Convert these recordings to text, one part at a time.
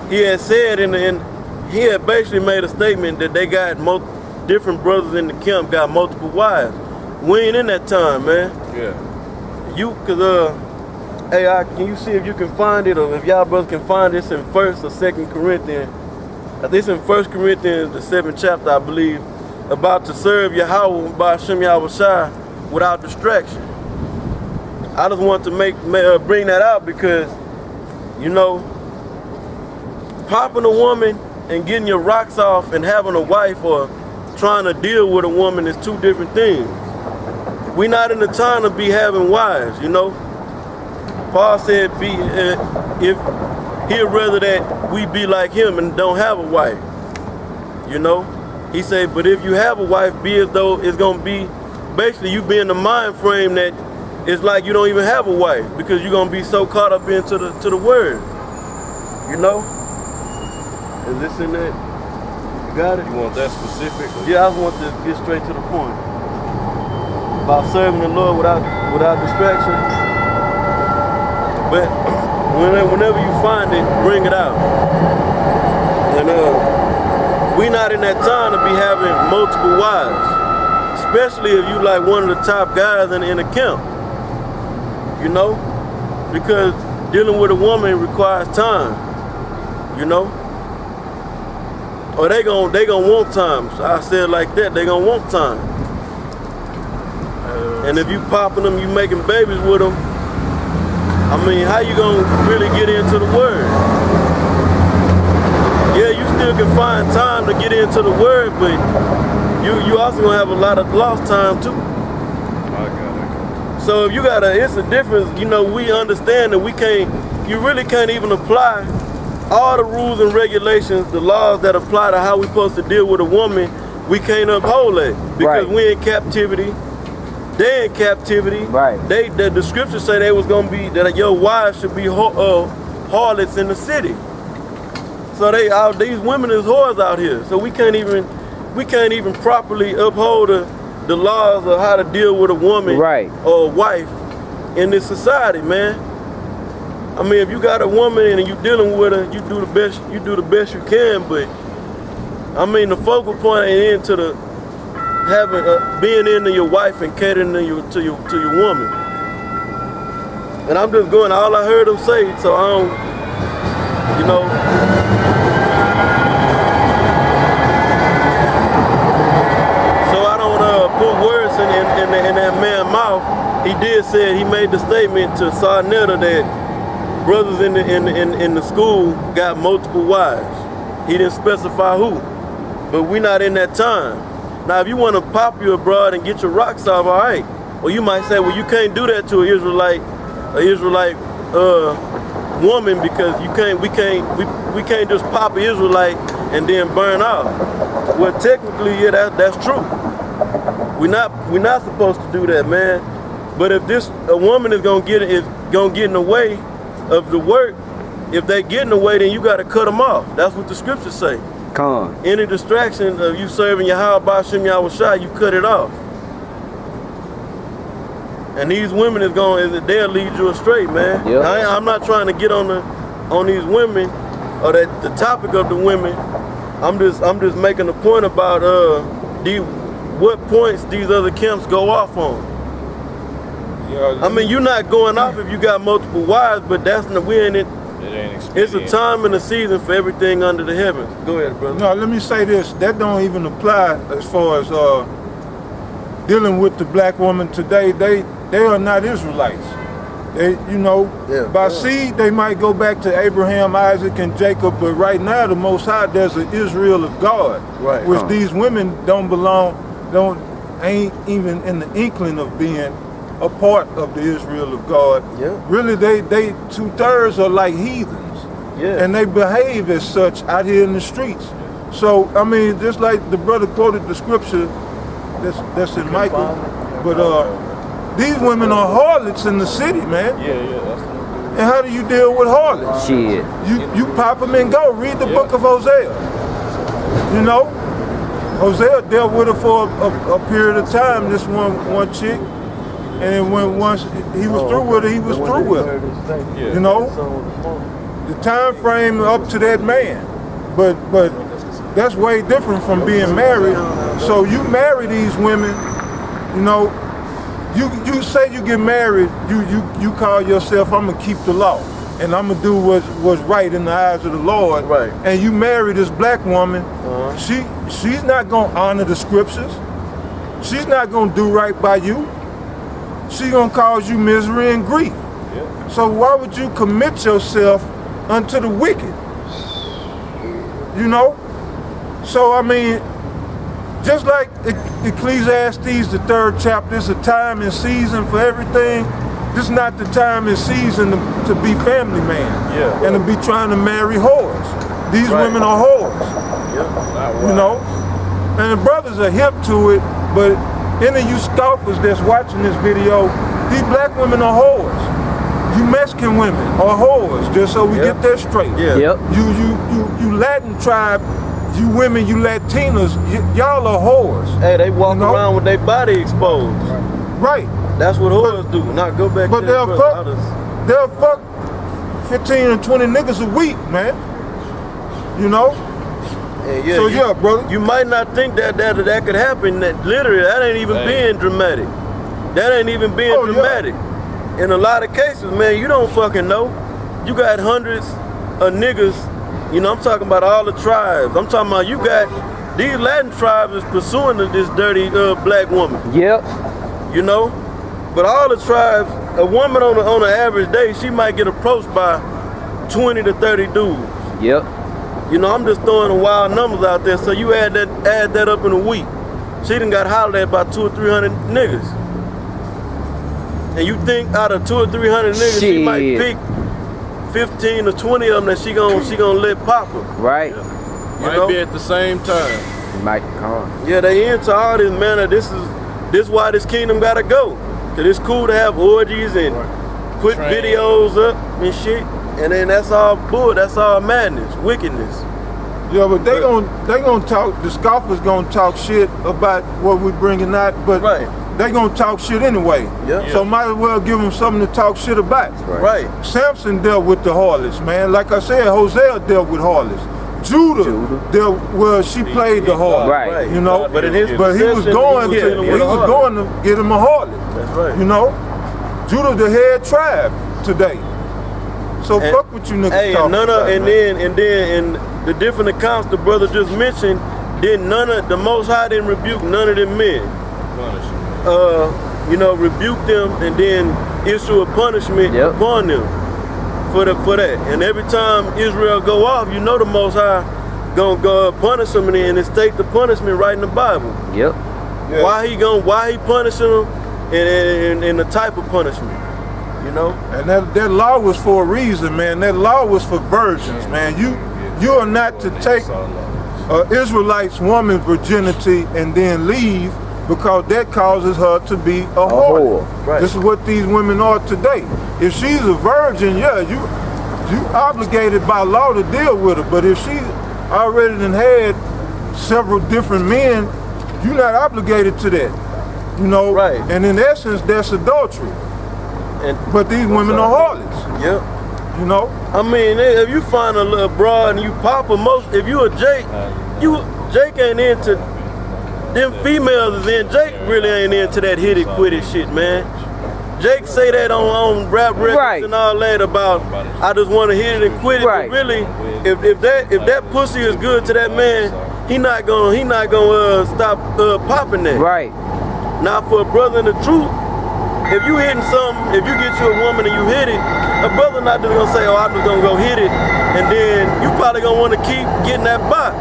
he had said he had basically made a statement that they got different brothers in the camp got multiple wives. We ain't in that time, man. Yeah. Hey, can you see if you can find it, or if y'all brothers can find this in 1st or 2nd Corinthians? I think it's in 1 Corinthians, the 7th chapter, I believe, about to serve Yahweh by Hashem Yahushua without distraction. I just want to bring that out because, you know, popping a woman and getting your rocks off and having a wife or trying to deal with a woman is two different things. We're not in the time to be having wives, you know. Paul said, if he'd rather that we be like him and don't have a wife, you know. He said, but if you have a wife, be as though it's gonna be, basically you be in the mind frame that it's like you don't even have a wife because you're gonna be so caught up into the word, you know. Is this in that? You got it? You want that specific? Yeah, I just want to get straight to the point about serving the Lord without distraction. But whenever you find it, bring it out. And we not in that time to be having multiple wives, especially if you like one of the top guys in the camp. You know, because dealing with a woman requires time. You know, or they gon' want time. So I said it like that. They gonna want time. And if you popping them, you making babies with them. I mean, how you gonna really get into the word? Yeah, you still can find time to get into the word, but you also gonna have a lot of lost time too. I got it. So if you it's a difference. You know, we understand that you really can't even apply all the rules and regulations, the laws that apply to how we supposed to deal with a woman. We can't uphold it because we in captivity. They in captivity. Right. The scriptures say they was gonna be that your wives should be harlots in the city. So these women is whores out here. So we can't even properly uphold the laws of how to deal with a woman or a wife in this society, man. I mean, if you got a woman and you dealing with her, you do the best you can. But I mean, the focal point ain't into the being into your wife and catering to your woman. And I'm just going all I heard them say, so I don't, you know. So I don't put words in that man's mouth. He did say, he made the statement to Sarnetta that brothers in the school got multiple wives. He didn't specify who, but we not in that time. Now, if you want to pop you abroad and get your rocks off, all right. Well, you might say, well, you can't do that to an Israelite woman because we can't just pop an Israelite and then burn off. Well, technically, yeah, that's true. We're not supposed to do that, man. But if a woman is gonna get in the way of the work, if they get in the way, then you got to cut them off. That's what the scriptures say. Any distraction of you serving Yahweh by Hashem Yahushua, you cut it off. And these women they'll lead you astray, man. Yep. I'm not trying to get on these women or the topic of the women. I'm just making a point about what points these other camps go off on. Yeah, I mean, you're not going off if you got multiple wives, but we're in it. It's a time and a season for everything under the heavens. Go ahead, brother. No, let me say this. That don't even apply as far as dealing with the black woman today. They are not Israelites. By seed they might go back to Abraham, Isaac, and Jacob, but right now the Most High, there's an Israel of God, which these women ain't even in the inkling of being a part of the Israel of God. Yeah. Really, they 2/3 are like heathens, and they behave as such out here in the streets. So I mean, just like the brother quoted the scripture that's in Michael, but these women are harlots in the city, man. And how do you deal with harlots? Shit. You pop them and go. Read the book of Hosea. You know, Hosea dealt with her for a period of time. This one chick. And then once he was through with her, he was through with her. You know? the time frame up to that man. But that's way different from being married. So you marry these women, you know, you say you get married, you call yourself, I'm gonna keep the law and I'm gonna do what's right in the eyes of the Lord. Right. And you marry this black woman, she's not gonna honor the scriptures. She's not gonna do right by you. She's gonna cause you misery and grief. Yeah. So why would you commit yourself unto the wicked? You know? So I mean, just like Ecclesiastes, the 3rd chapter, it's a time and season for everything. This is not the time and season to be family man and to be trying to marry whores. These women are whores. You know? And the brothers are hip to it, but any of you scoffers that's watching this video, these black women are whores. You Mexican women are whores, just so we get that straight. You Latin tribe, you women, you Latinas, y'all are whores. Hey, they walk around with their body exposed. Right. That's what whores do. Not go back but to they'll fuck 15 and 20 niggas a week, man. You know? Yeah, so brother. You might not think that could happen. That literally, that ain't even being dramatic. That ain't even being dramatic. In a lot of cases, man, you don't fucking know. You got hundreds of niggas. You know, I'm talking about all the tribes. I'm talking about you got these Latin tribes is pursuing this dirty black woman. Yep. You know, but all the tribes, a woman on an average day, she might get approached by 20 to 30 dudes. Yep. You know, I'm just throwing the wild numbers out there. So you add that up in a week. She done got hollered at by 200 or 300 niggas. And you think out of 200 or 300 niggas, she might pick 15 or 20 of them that she gonna let pop her. Right. Might be at the same time. Might come. Yeah, they into all this, man. This is why this kingdom gotta go. Cause it's cool to have orgies and put videos up and shit. And then that's all bull, that's all madness, wickedness. Yeah, but they gonna talk, the scoffers gonna talk shit about what we bringing out, but they gonna talk shit anyway. Yeah. So might as well give them something to talk shit about. Right. Samson dealt with the harlots, man. Like I said, Hosea dealt with harlots. Judah dealt, she played the harlot. Right. You know, but he was going to get him a harlot. That's right. You know, Judah the head tribe today. So fuck what you niggas talking about. And then the different accounts the brother just mentioned, then the Most High didn't rebuke none of them men. You know, rebuke them and then issue a punishment upon them for that. And every time Israel go off, you know the Most High gonna go punish them and then state the punishment right in the Bible. Yep. Yeah. Why he punishing them and the type of punishment. You know? And that law was for a reason, man. That law was for virgins, man. You are not to take Israelite's woman's virginity and then leave, because that causes her to be a whore. Right. This is what these women are today. If she's a virgin, you obligated by law to deal with her. But if she already done had several different men, you're not obligated to that. You know? Right. And in essence, that's adultery. But these women are harlots. Yep. You know? I mean, if you find a little broad and you pop her, if you a Jake, Jake ain't into them females is in. Jake really ain't into that hit it quit it shit, man. Jake say that on rap records and all that about I just want to hit it and quit it. But really, if that pussy is good to that man, he not gonna stop popping that. Right. Now for a brother in the truth, if you hitting something, if you get you a woman and you hit it, a brother not just gonna say, oh, I'm just gonna go hit it, and then you probably gonna want to keep getting that box.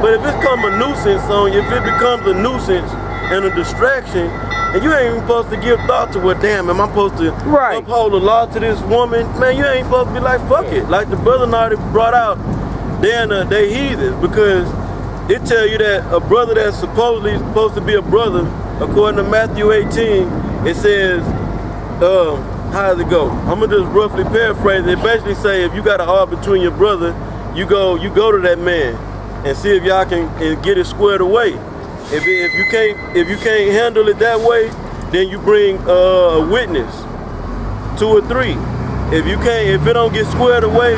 But if it becomes a nuisance on you, if it becomes a nuisance and a distraction, and you ain't even supposed to give thought to what, damn, am I supposed to uphold the law to this woman? Man, you ain't supposed to be like, fuck it. Like the brother already brought out, they heathens, because it tell you that a brother that's supposedly supposed to be a brother, according to Matthew 18, it says, how does it go? I'm gonna just roughly paraphrase it. It basically say if you got an art between your brother, you go to that man and see if y'all can get it squared away. If you can't handle it that way, then you bring a witness, 2 or 3, If it don't get squared away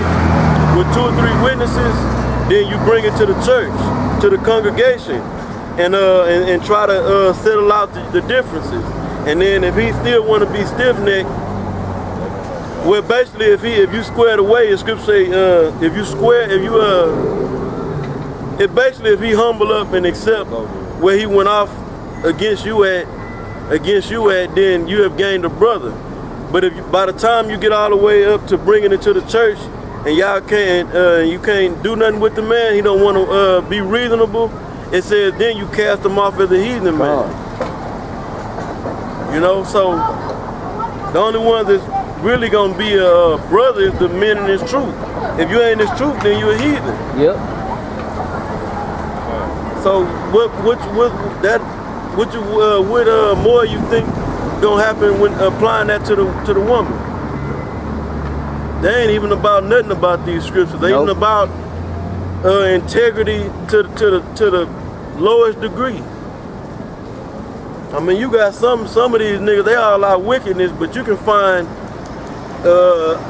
with 2 or 3 witnesses, then you bring it to the church, to the congregation, and try to settle out the differences. And then if he still want to be stiff-necked, well, basically, if you square it away, the scripture say, if he humble up and accept where he went off against you at, then you have gained a brother. But if by the time you get all the way up to bringing it to the church, and y'all you can't do nothing with the man, he don't want to be reasonable, it says then you cast him off as a heathen man. You know, so the only one that's really gonna be a brother is the men in his truth. If you ain't in his truth, then you a heathen. Yep. So what more you think gonna happen when applying that to the woman? They ain't even about nothing about these scriptures. They ain't even about integrity to the lowest degree. I mean, you got some of these niggas, they all out wickedness, but you can find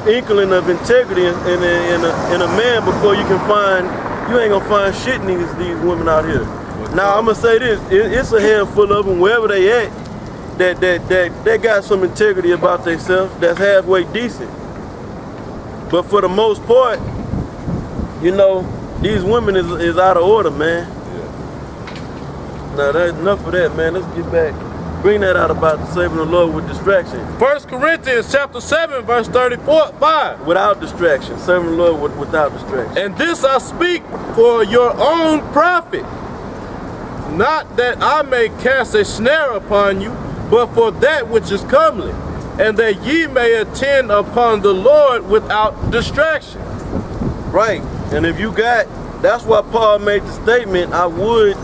inkling of integrity in a man before you ain't gonna find shit in these women out here. Now I'm gonna say this, it's a handful of them wherever they at that got some integrity about themselves, that's halfway decent. But for the most part, you know, these women is out of order, man. Now that's enough of that, man. Let's get back. Bring that out about serving the Lord with distraction. 1 Corinthians chapter 7, verse 34-5. Without distraction, serving the Lord without distraction. And this I speak for your own profit, not that I may cast a snare upon you, but for that which is comely, and that ye may attend upon the Lord without distraction. Right, and if you got, that's why Paul made the statement, I would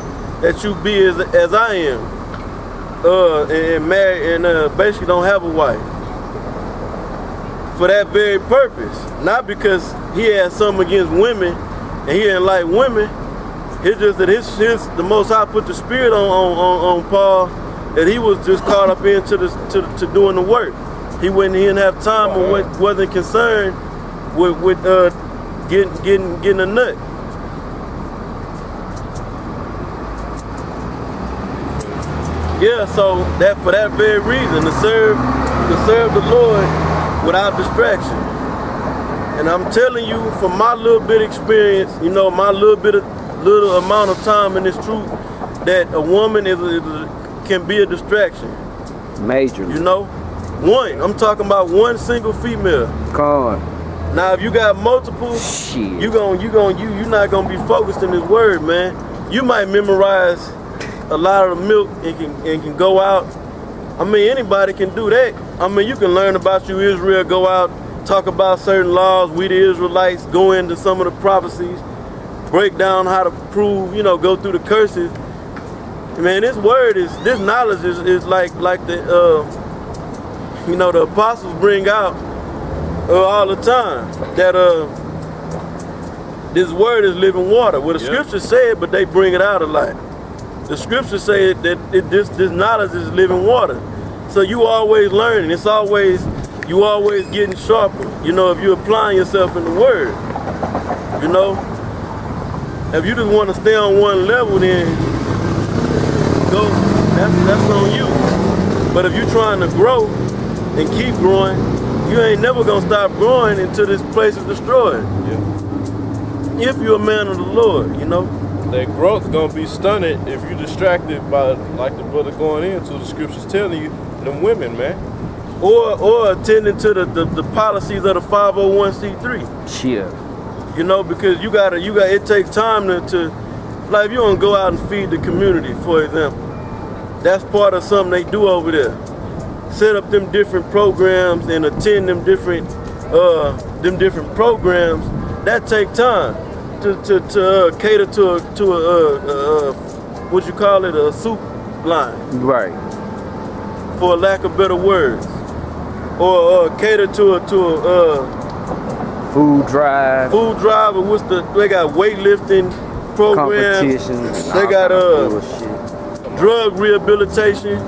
that you be as I am, and marry, and basically don't have a wife. For that very purpose, not because he had something against women, and he didn't like women. It's just that the Most High put the spirit on Paul, that he was just caught up into to doing the work. He didn't have time or wasn't concerned with getting a nut. Yeah, so for that very reason, to serve the Lord without distraction. And I'm telling you, from my little bit of experience, you know, my little amount of time in this truth, that a woman can be a distraction. Major. You know, I'm talking about one single female. Come on. Now, if you got multiple, shit, you're not gonna be focused in this word, man. You might memorize a lot of the milk and can go out. I mean, anybody can do that. I mean, you can learn about you Israel, go out, talk about certain laws, we the Israelites, go into some of the prophecies, break down how to prove, you know, go through the curses. Man, this knowledge is like the, you know, the apostles bring out all the time, that this word is living water. Well, the scriptures say it, but they bring it out a lot. The scriptures say that this knowledge is living water. So you always learning. You always getting sharper. You know, if you're applying yourself in the word. You know, if you just want to stay on one level, then go. That's on you. But if you're trying to grow and keep growing, you ain't never gonna stop growing until this place is destroyed. Yeah. If you're a man of the Lord, you know. That growth gonna be stunted if you're distracted by, like the brother going into the scriptures telling you, them women, man. Or attending to the policies of the 501c3. Yeah. You know, because it takes time to like, if you want to go out and feed the community, for example, that's part of something they do over there. Set up them different programs and attend them different programs. That take time to cater to a what you call it, a soup line. Right. For lack of better words. Or cater to a food drive. Food drive, or they got weightlifting programs. They got drug rehabilitation.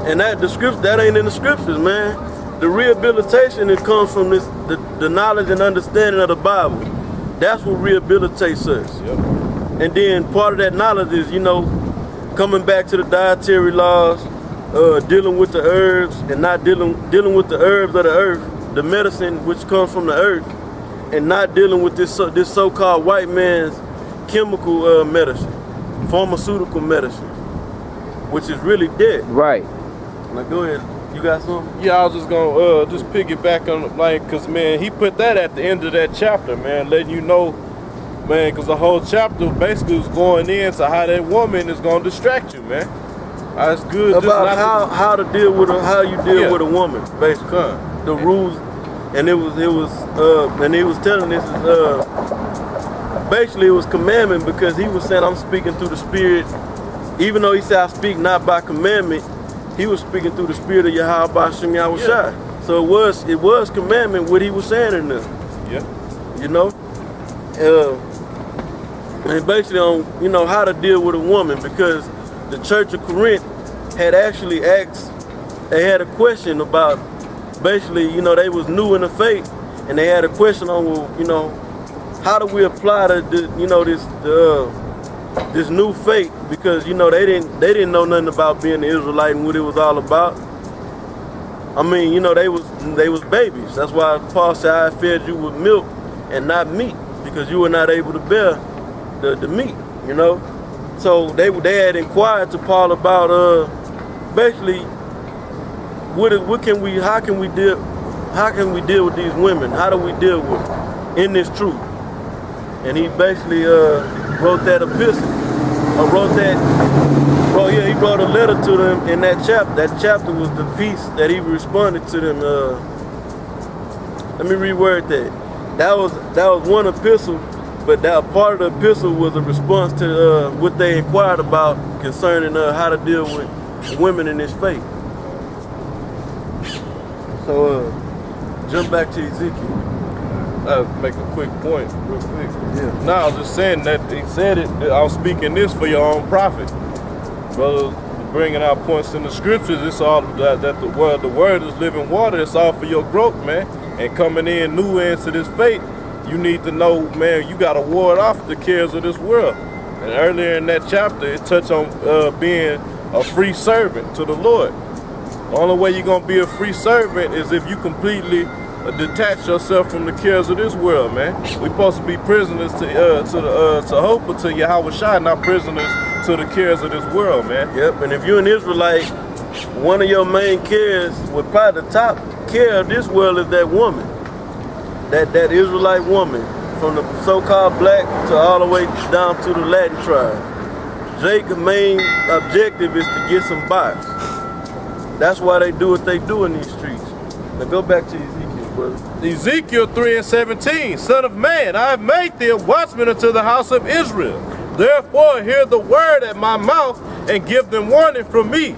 And that ain't in the scriptures, man. the rehabilitation, it comes from the knowledge and understanding of the Bible. That's what rehabilitates us. Yep. And then part of that knowledge is, coming back to the dietary laws, dealing with the herbs and not dealing with the herbs of the earth, the medicine which comes from the earth, and not dealing with this so-called white man's chemical medicine, pharmaceutical medicine, which is really dead. Right. Now go ahead. You got something? Yeah, I was just gonna just piggyback on cause man, he put that at the end of that chapter, man, letting you know, man, cause the whole chapter basically was going into how that woman is gonna distract you, man. That's good. About how to deal with how you deal with a woman, basically. The rules, and it was and he was telling this is basically it was commandment, because he was saying I'm speaking through the Spirit, even though he said I speak not by commandment. He was speaking through the Spirit of Yahweh Bashim Yahushai. So it was commandment what he was saying in there. Yeah. And basically on how to deal with a woman, because the Church of Corinth had actually asked, they had a question about, basically, they was new in the faith, and they had a question on, how do we apply this new faith, because they didn't know nothing about being an Israelite and what it was all about. I mean, they was babies. That's why Paul said, I fed you with milk and not meat, because you were not able to bear the meat. So they had inquired to Paul about basically how can we deal with these women? How do we deal with them in this truth? And he basically wrote that epistle. He wrote a letter to them in that chapter. That chapter was the piece that he responded to them. Let me reword that. That was one epistle, but that part of the epistle was a response to what they inquired about concerning how to deal with women in this faith. So jump back to Ezekiel. I'll make a quick point, real quick. Yeah. No, I was just saying that he said it. I was speaking this for your own profit, brother. Bringing out points in the scriptures. It's all that the word is living water. It's all for your growth, man. And coming in new into this faith, you need to know, man, you got to ward off the cares of this world. And earlier in that chapter, it touched on being a free servant to the Lord. The only way you're gonna be a free servant is if you completely detach yourself from the cares of this world, man. We're supposed to be prisoners to hope, but to Yahweh Shai, not prisoners to the cares of this world, man. Yep, and if you're an Israelite, one of your main cares, well, probably the top care of this world is that woman. That Israelite woman, from the so-called black to all the way down to the Latin tribe. Jacob's main objective is to get some box. That's why they do what they do in these streets. Now go back to Ezekiel, brother. Ezekiel 3:17, Son of man, I have made thee a watchman unto the house of Israel. Therefore hear the word at my mouth and give them warning from me.